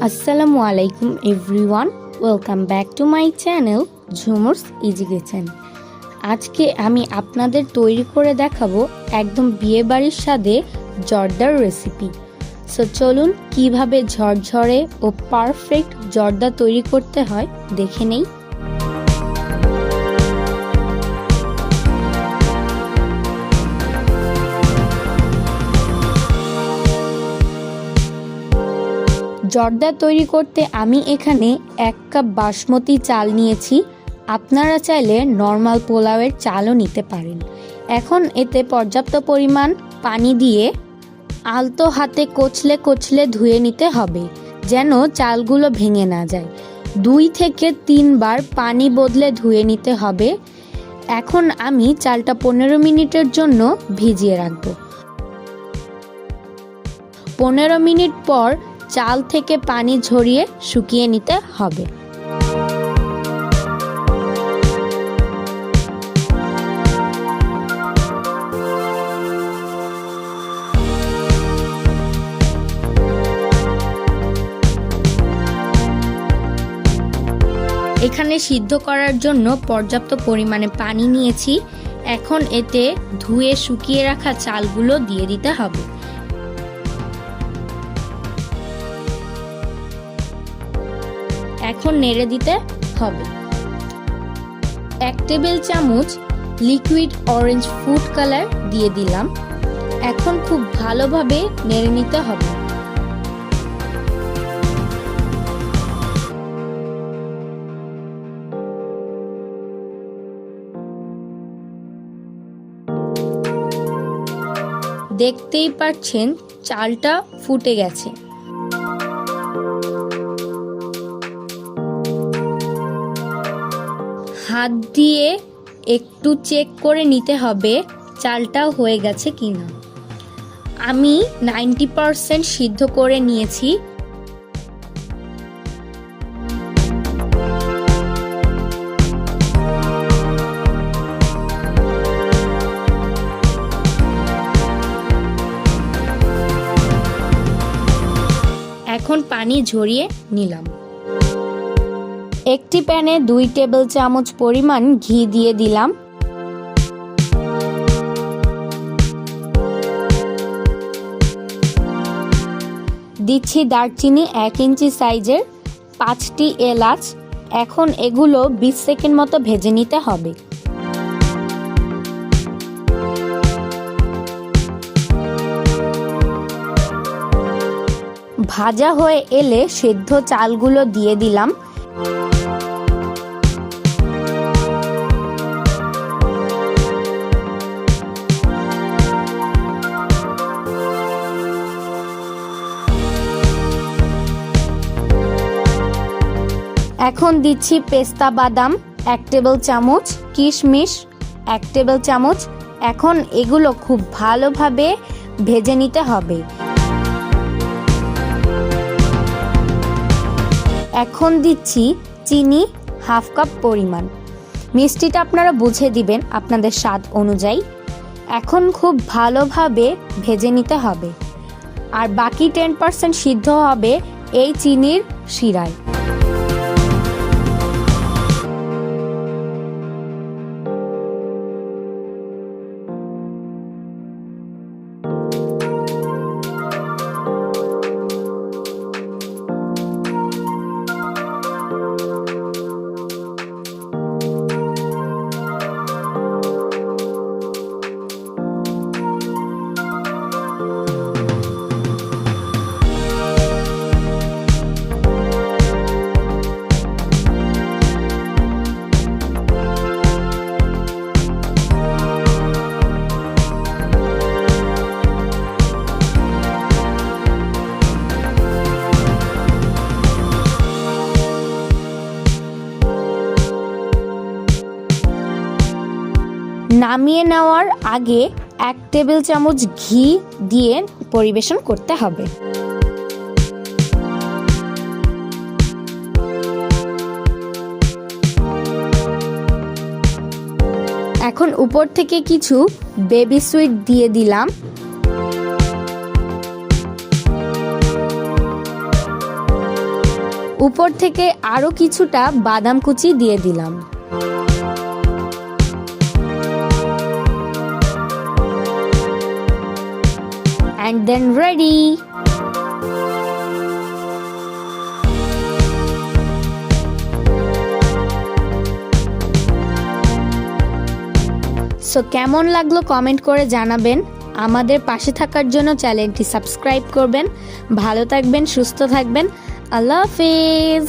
আসসালামু আলাইকুম everyone, welcome back to my channel Jhumur's easy kitchen. আজকে আমি আপনাদের তৈরি করে দেখাবো একদম বিয়ে বাড়ির স্বাদে জর্দার রেসিপি। সো চলুন কিভাবে ঝরঝরে ও পারফেক্ট জর্দা তৈরি করতে হয় দেখে নেই। জর্দা তৈরি করতে আমি এখানে 1 কাপ বাসমতি চাল নিয়েছি। আপনারা চাইলে নর্মাল পোলাওয়ের চালও নিতে পারেন। এখন এতে পর্যাপ্ত পরিমাণ পানি দিয়ে আলতো হাতে কচলে কচলে ধুয়ে নিতে হবে, যেন চালগুলো ভেঙে না যায়। 2 থেকে 3 বার পানি বদলে ধুয়ে নিতে হবে। এখন আমি চালটা 15 মিনিটের জন্য ভিজিয়ে রাখব। 15 মিনিট পর চাল থেকে পানি ঝরিয়ে শুকিয়ে নিতে হবে। এখানে সিদ্ধ করার জন্য পর্যাপ্ত পরিমাণে পানি নিয়েছি। এখন এতে ধুয়ে শুকিয়ে রাখা চালগুলো দিয়ে দিতে হবে। এখন নেড়ে দিতে হবে। 1 টেবিল চামচ লিকুইড অরেঞ্জ ফুড কালার দিয়ে দিলাম। এখন খুব ভালোভাবে নেড়ে নিতে হবে। দেখতেই পাচ্ছেন চালটা ফুটে গেছে। হাত দিয়ে একটু চেক করে নিতে হবে চালটা হয়ে গেছে কিনা। আমি 90% সিদ্ধ করে নিয়েছি। এখন পানি ঝরিয়ে নিলাম। একটি প্যানে 2 টেবিল চামচ পরিমাণ ঘি দিয়ে দিলাম। দিচ্ছি দারচিনি 1 ইঞ্চি সাইজের, 5টি এলাচ। এখন এগুলো 20 সেকেন্ড মতো ভেজে নিতে হবে। ভাজা হয়ে এলে সেদ্ধ চালগুলো দিয়ে দিলাম। এখন দিচ্ছি পেস্তা বাদাম 1 টেবিল চামচ, কিশমিশ 1 টেবিল চামচ। এখন এগুলো খুব ভালোভাবে ভেজে নিতে হবে। এখন দিচ্ছি চিনি 1/2 কাপ পরিমাণ। মিষ্টিটা আপনারা বুঝে দিবেন আপনাদের স্বাদ অনুযায়ী। এখন খুব ভালোভাবে ভেজে নিতে হবে। আর বাকি 10% সিদ্ধ হবে এই চিনির শিরায়। নামিয়ে নেওয়ার আগে 1 টেবিল চামচ ঘি দিয়ে পরিবেশন করতে হবে। এখন উপর থেকে কিছু বেবি সুইট দিয়ে দিলাম। উপর থেকে আরো কিছুটা বাদাম কুচি দিয়ে দিলাম। And then ready. সো কেমন লাগলো কমেন্ট করে জানাবেন। আমাদের পাশে থাকার জন্য চ্যানেলটি সাবস্ক্রাইব করবেন। ভালো থাকবেন, সুস্থ থাকবেন। আল্লাহ হাফেজ।